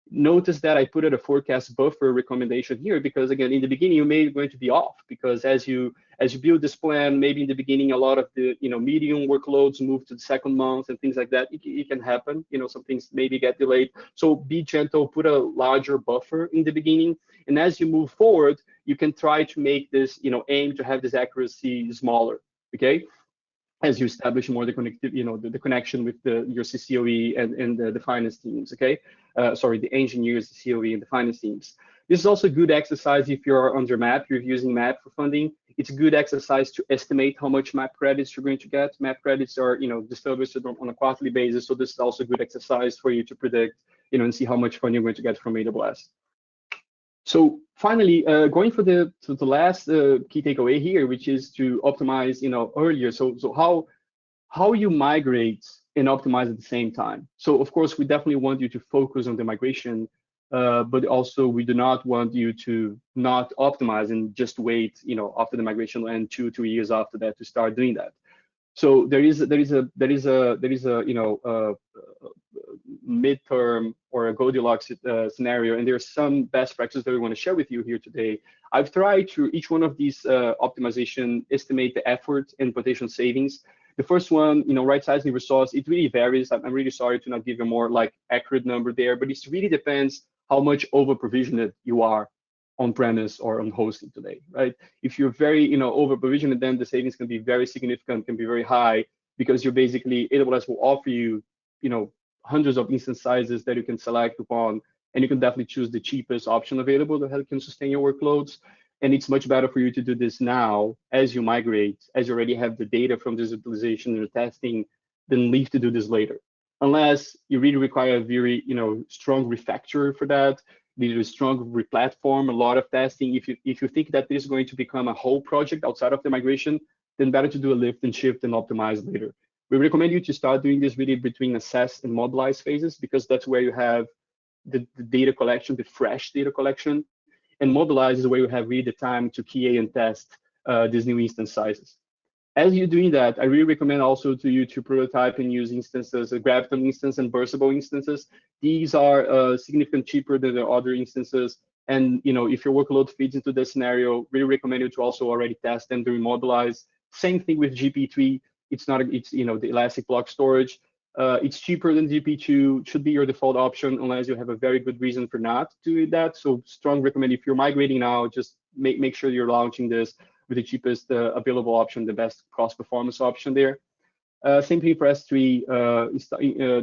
Notice that I put a forecast buffer recommendation here, because again, in the beginning, you may going to be off, because as you build this plan, maybe in the beginning, a lot of the medium workloads move to the second month and things like that. It can happen. Some things maybe get delayed. So be gentle, put a larger buffer in the beginning, and as you move forward, you can try to make this, aim to have this accuracy smaller. Okay. As you establish more the the connection with your CCOE and the finance teams, okay? The engineers, the COE, and the finance teams. This is also a good exercise if you're under MAP, you're using MAP for funding. It's a good exercise to estimate how much MAP credits you're going to get. MAP credits are, distributed on a quarterly basis, so this is also a good exercise for you to predict, and see how much funding you're going to get from AWS. So finally, going for the last key takeaway here, which is to optimize, earlier. So how you migrate and optimize at the same time. So of course, we definitely want you to focus on the migration, but also we do not want you to not optimize and just wait, after the migration and 2-3 years after that to start doing that. So there is a midterm or a Goldilocks scenario, and there's some best practices that we want to share with you here today. I've tried to each one of these optimization estimate the effort and potential savings. The first one, right sizing resource, it really varies. I'm really sorry to not give a more accurate number there, but it really depends how much over provisioned you are on premise or on hosting today, right? If you're very, over provisioned, then the savings can be very significant, can be very high, because you're basically, AWS will offer you, hundreds of instance sizes that you can select upon, and you can definitely choose the cheapest option available that can sustain your workloads. And it's much better for you to do this now as you migrate, as you already have the data from this utilization and the testing, than leave to do this later. Unless you really require a very, strong refactor for that, need a strong replatform, a lot of testing. If you think that this is going to become a whole project outside of the migration, then better to do a lift and shift and optimize later. We recommend you to start doing this really between assess and mobilize phases, because that's where you have the data collection, the fresh data collection, and mobilize is where you have really the time to QA and test these new instance sizes. As you're doing that, I really recommend also to you to prototype and use instances, a Graviton instance and burstable instances. These are significantly cheaper than the other instances. And if your workload fits into this scenario, really recommend you to also already test them during mobilize. Same thing with GP3. It's the elastic block storage. It's cheaper than GP2, should be your default option unless you have a very good reason for not doing that. So strong recommend, if you're migrating now, just make sure you're launching this with the cheapest available option, the best cost performance option there. Same thing for S3.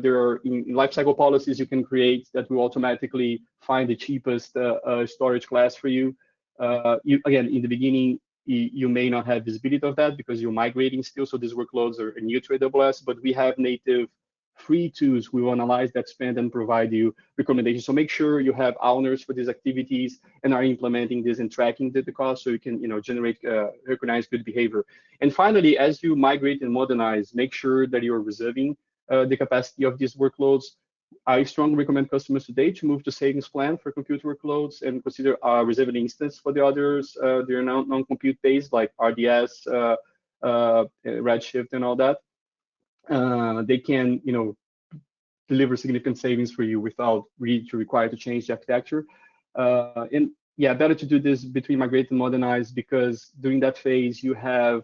There are lifecycle policies you can create that will automatically find the cheapest storage class for you. Again, in the beginning, you may not have visibility of that because you're migrating still, so these workloads are new to AWS, but we have native free tools. We will analyze that spend and provide you recommendations. So make sure you have owners for these activities and are implementing this and tracking the cost, so you can generate recognize good behavior. And finally, as you migrate and modernize, make sure that you're reserving the capacity of these workloads. I strongly recommend customers today to move to savings plan for compute workloads and consider reserving instance for the others. They're non-compute based, like RDS, Redshift, and all that. They can, deliver significant savings for you without really required to change the architecture. And yeah, better to do this between migrate and modernize, because during that phase you have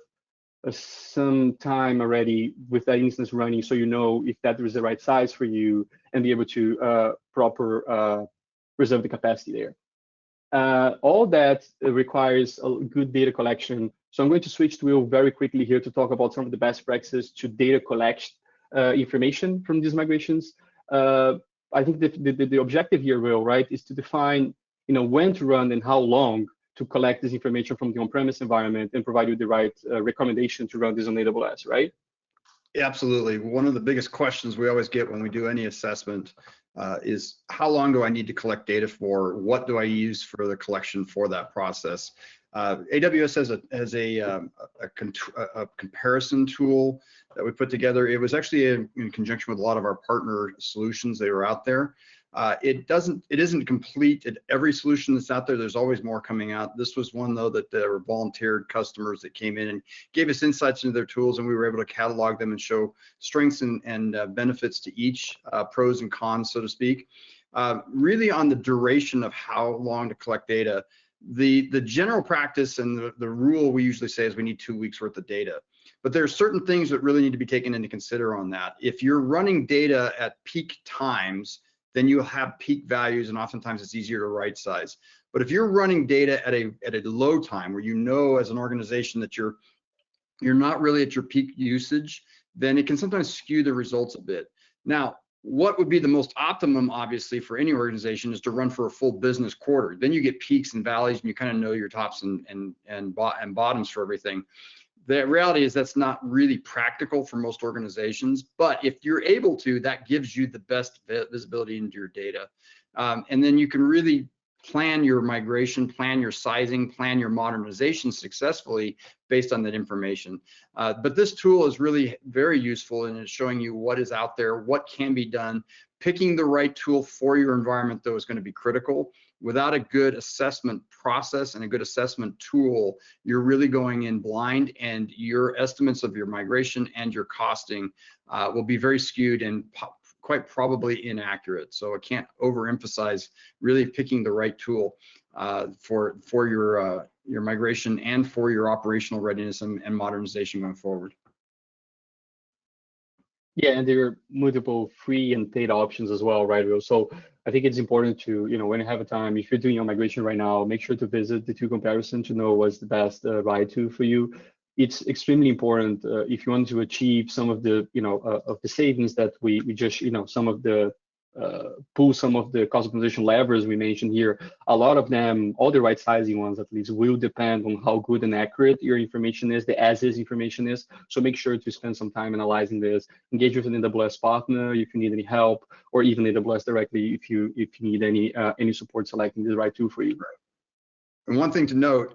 some time already with that instance running, so you know if that is the right size for you and be able to proper reserve the capacity there. All that requires a good data collection So I'm going to switch to Will very quickly here to talk about some of the best practices to data collect information from these migrations. I think the objective here, Will, right, is to define, when to run and how long to collect this information from the on-premise environment and provide you the right recommendation to run this on AWS, right?
Absolutely. One of the biggest questions we always get when we do any assessment is how long do I need to collect data for? What do I use for the collection for that process? AWS has a comparison tool that we put together. It was actually in conjunction with a lot of our partner solutions that are out there. It isn't complete at every solution that's out there. There's always more coming out. This was one though that there were volunteered customers that came in and gave us insights into their tools, and we were able to catalog them and show strengths and benefits to each, pros and cons, so to speak. Really on the duration of how long to collect data, the general practice and the rule we usually say is we need 2 weeks worth of data. But there are certain things that really need to be taken into consider on that. If you're running data at peak times, then you'll have peak values, and oftentimes it's easier to right size. But if you're running data at a low time where you know as an organization that you're not really at your peak usage, then it can sometimes skew the results a bit. Now, what would be the most optimum, obviously, for any organization is to run for a full business quarter. Then you get peaks and valleys, and you kind of know your tops and bottoms for everything. The reality is that's not really practical for most organizations, but if you're able to, that gives you the best visibility into your data. And then you can really plan your migration, plan your sizing, plan your modernization successfully based on that information. But this tool is really very useful, and it's showing you what is out there, what can be done. Picking the right tool for your environment, though, is going to be critical. Without a good assessment process and a good assessment tool, you're really going in blind, and your estimates of your migration and your costing will be very skewed and quite probably inaccurate. So I can't overemphasize really picking the right tool for your migration and for your operational readiness and modernization going forward.
Yeah, and there are multiple free and paid options as well, right, Will? So I think it's important to, when you have a time, if you're doing your migration right now, make sure to visit the two comparison to know what's the best right tool for you. It's extremely important if you want to achieve some of the, of the savings that we just, some of the pull some of the cost optimization levers we mentioned here. A lot of them, all the right sizing ones at least, will depend on how good and accurate your information is, the as-is information is. So make sure to spend some time analyzing this. Engage with an AWS partner if you need any help, or even AWS directly if you need any support selecting the right tool for you.
And one thing to note,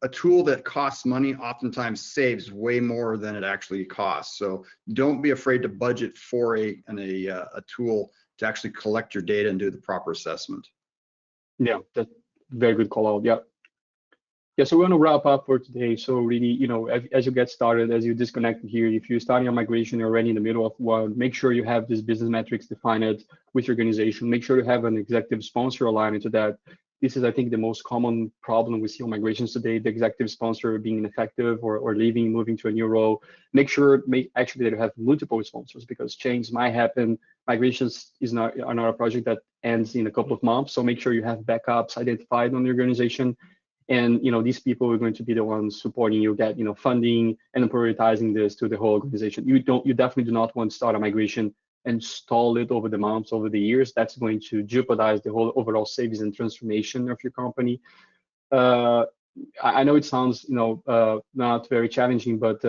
a tool that costs money oftentimes saves way more than it actually costs. So don't be afraid to budget for a tool to actually collect your data and do the proper assessment.
Yeah, that's very good call out. Yeah. Yeah, so we're going to wrap up for today. So really, as you get started, as you disconnect here, if you're starting a migration, you're already in the middle of one, make sure you have these business metrics defined with your organization. Make sure you have an executive sponsor aligned to that. This is, I think, the most common problem we see on migrations today, the executive sponsor being ineffective or leaving, moving to a new role. Make sure actually that you have multiple sponsors, because change might happen. Migrations are not a project that ends in a couple of months. So make sure you have backups identified on the organization. And these people are going to be the ones supporting you, get funding and prioritizing this to the whole organization. You definitely do not want to start a migration and stall it over the months, over the years. That's going to jeopardize the whole overall savings and transformation of your company. I know it sounds not very challenging, but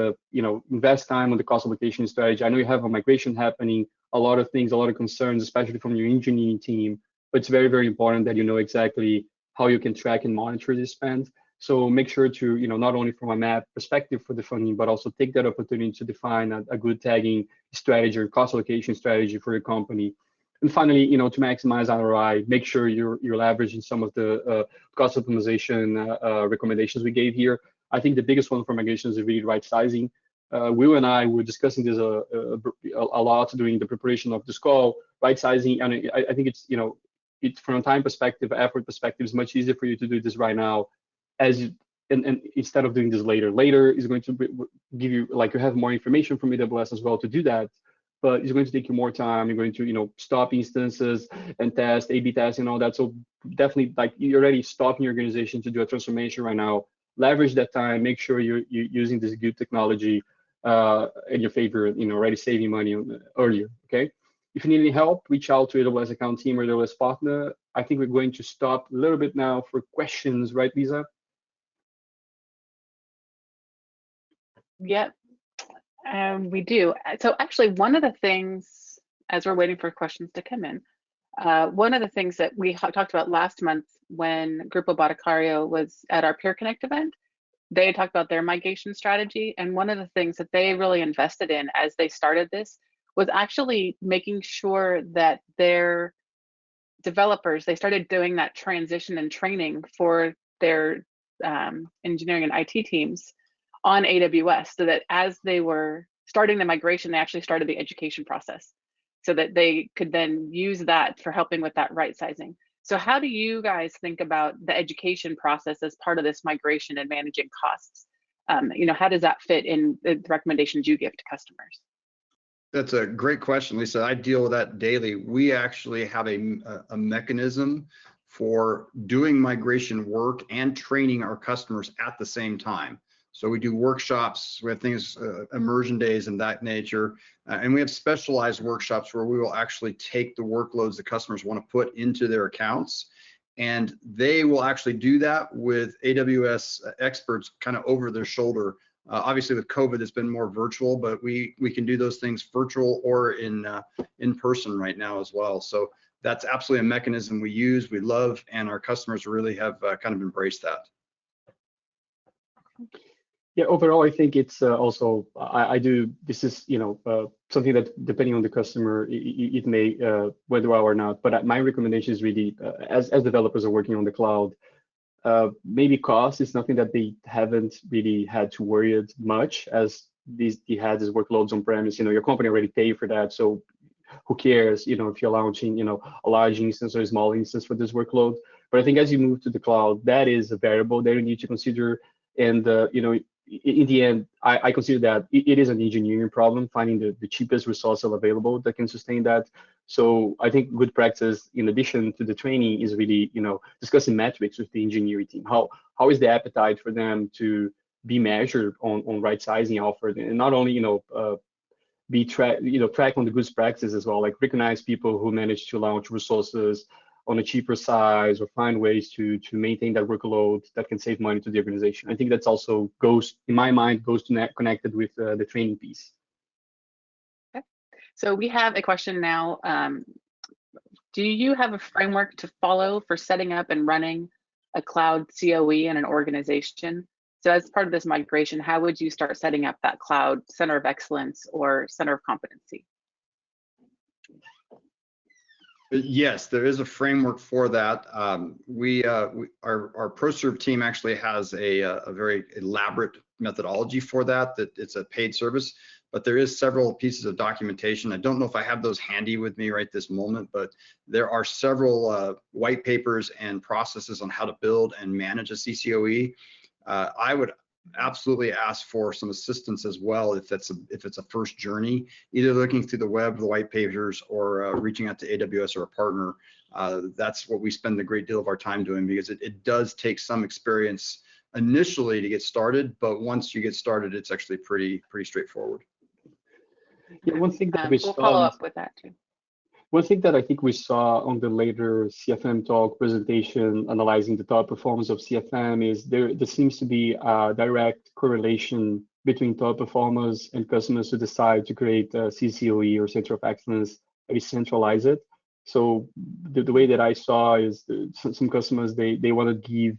invest time on the cost allocation strategy. I know you have a migration happening, a lot of things, a lot of concerns, especially from your engineering team. But it's very, very important that you know exactly how you can track and monitor this spend. So make sure to, not only from a map perspective for the funding, but also take that opportunity to define a good tagging strategy or cost allocation strategy for your company. And finally, to maximize ROI, make sure you're leveraging some of the cost optimization recommendations we gave here. I think the biggest one for migrations is really right sizing. Will and I were discussing this a lot during the preparation of this call. Right sizing, and I think it's, it's from a time perspective, effort perspective, it's much easier for you to do this right now, and instead of doing this later. Later is going to give you, you have more information from AWS as well to do that, but it's going to take you more time. You're going to, stop instances and test, A/B testing and all that. So definitely, you're already stopping your organization to do a transformation right now. leverage that time, make sure you're using this good technology in your favor, already saving money earlier, okay? If you need any help, reach out to AWS account team or AWS partner. I think we're going to stop a little bit now for questions, right, Lisa?
Yep, we do. So actually, one of the things, as we're waiting for questions to come in, one of the things that we talked about last month when Grupo Boticario was at our Peer Connect event, they talked about their migration strategy. And one of the things that they really invested in as they started this was actually making sure that their developers, they started doing that transition and training for their engineering and IT teams on AWS, so that as they were starting the migration, they actually started the education process so that they could then use that for helping with that right sizing. So how do you guys think about the education process as part of this migration and managing costs? How does that fit in the recommendations you give to customers?
That's a great question, Lisa. I deal with that daily. We actually have a mechanism for doing migration work and training our customers at the same time. So we do workshops, we have things, immersion days and that nature, and we have specialized workshops where we will actually take the workloads the customers want to put into their accounts, and they will actually do that with AWS experts kind of over their shoulder. Obviously with COVID, it's been more virtual, but we can do those things virtual or in person right now as well. So that's absolutely a mechanism we use, we love, and our customers really have kind of embraced that.
Yeah, overall, I think it's also, I do, this is, something that depending on the customer, it may whether well or not, but my recommendation is really, as developers are working on the cloud, maybe cost is nothing that they haven't really had to worry as much as they had these workloads on premise. Your company already paid for that, so who cares, if you're launching, a large instance or a small instance for this workload. But I think as you move to the cloud, that is a variable that you need to consider. And, in the end, I consider that it is an engineering problem, finding the cheapest resource available that can sustain that. So I think good practice, in addition to the training, is really, discussing metrics with the engineering team. How is the appetite for them to be measured on right sizing offered, and not only, track on the good practices as well, like recognize people who manage to launch resources on a cheaper size or find ways to maintain that workload that can save money to the organization. I think that's also in my mind, connected with the training piece.
Okay. So we have a question now. Do you have a framework to follow for setting up and running a cloud COE in an organization? So as part of this migration, how would you start setting up that cloud center of excellence or center of competency?
Yes, there is a framework for that. Our ProServe team actually has a very elaborate methodology for that. That it's a paid service, but there is several pieces of documentation. I don't know if I have those handy with me right this moment, but there are several white papers and processes on how to build and manage a CCOE. I would absolutely ask for some assistance as well if it's a first journey, either looking through the web, the white papers, or reaching out to AWS or a partner. That's what we spend a great deal of our time doing, because it does take some experience initially to get started, but once you get started, it's actually pretty straightforward.
Yeah, one thing that we
we'll follow up with that too.
One thing that I think we saw on the later CFM talk presentation, analyzing the top performance of CFM, is there seems to be a direct correlation between top performers and customers who decide to create a CCOE or center of excellence that is centralize it. So the way that I saw is some customers, they want to give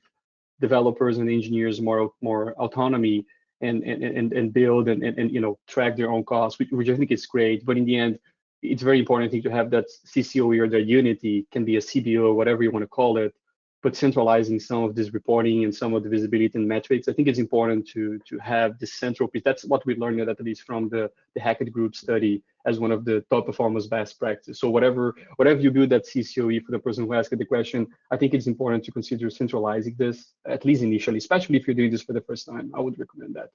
developers and engineers more autonomy and build and track their own costs, which I think is great. But in the end, it's very important, I think, to have that CCOE or the unity, can be a CBO, whatever you want to call it, but centralizing some of this reporting and some of the visibility and metrics. I think it's important to have this central piece. That's what we learned, at least from the Hackett Group study, as one of the top performers best practice. So whatever you build that CCOE, for the person who asked the question, I think it's important to consider centralizing this, at least initially, especially if you're doing this for the first time. I would recommend that.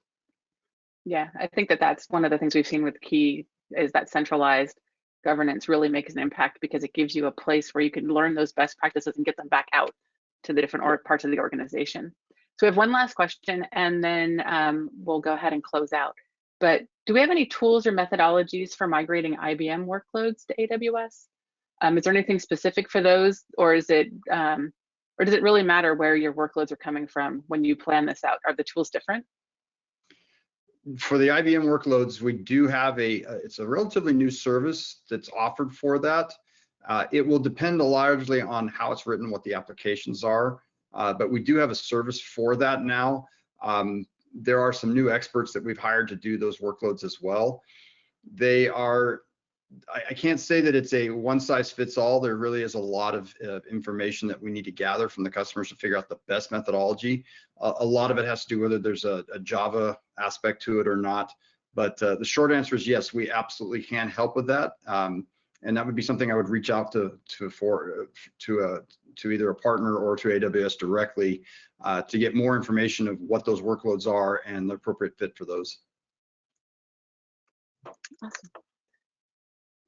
Yeah, I think that's one of the things we've seen with Key, is that centralized governance really makes an impact, because it gives you a place where you can learn those best practices and get them back out to the different parts of the organization. So we have one last question, and then we'll go ahead and close out. But do we have any tools or methodologies for migrating IBM workloads to AWS? Is there anything specific for those, or is it, or does it really matter where your workloads are coming from when you plan this out? Are the tools different?
For the IBM workloads, we do have it's a relatively new service that's offered for that. It will depend largely on how it's written, what the applications are, but we do have a service for that now. There are some new experts that we've hired to do those workloads as well. They are, I can't say that it's a one size fits all. There really is a lot of information that we need to gather from the customers to figure out the best methodology. A lot of it has to do whether there's a Java aspect to it or not. But the short answer is yes, we absolutely can help with that. And that would be something I would reach out to either a partner or to AWS directly to get more information of what those workloads are and the appropriate fit for those.
Awesome.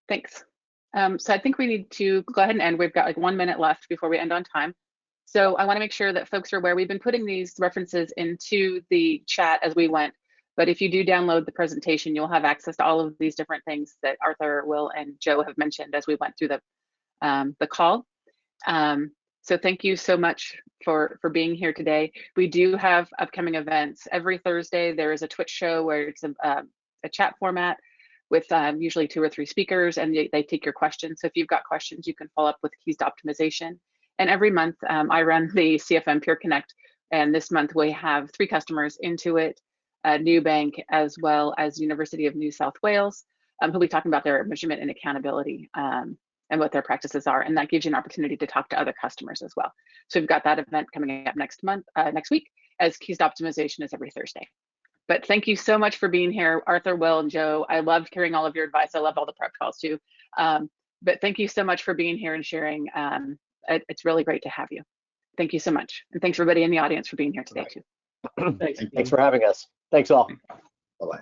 Thanks. So I think we need to go ahead and end. We've got like 1 minute left before we end on time. So I want to make sure that folks are aware we've been putting these references into the chat as we went. But if you do download the presentation, you'll have access to all of these different things that Arthur, Will, and Joe have mentioned as we went through the call. So thank you so much for being here today. We do have upcoming events. Every Thursday, there is a Twitch show where it's a chat format with usually 2 or 3 speakers, and they take your questions. So if you've got questions, you can follow up with keys to optimization. And every month, I run the CFM Peer Connect, and this month we have 3 customers into it, Newbank, as well as University of New South Wales, who'll be talking about their measurement and accountability and what their practices are. And that gives you an opportunity to talk to other customers as well. So we've got that event coming up next week, as keys to optimization is every Thursday. But thank you so much for being here, Arthur, Will, and Joe. I loved hearing all of your advice. I love all the prep calls too. But thank you so much for being here and sharing. It's really great to have you. Thank you so much. And thanks everybody in the audience for being here today too.
Thanks for having us. Thanks all.
Bye-bye.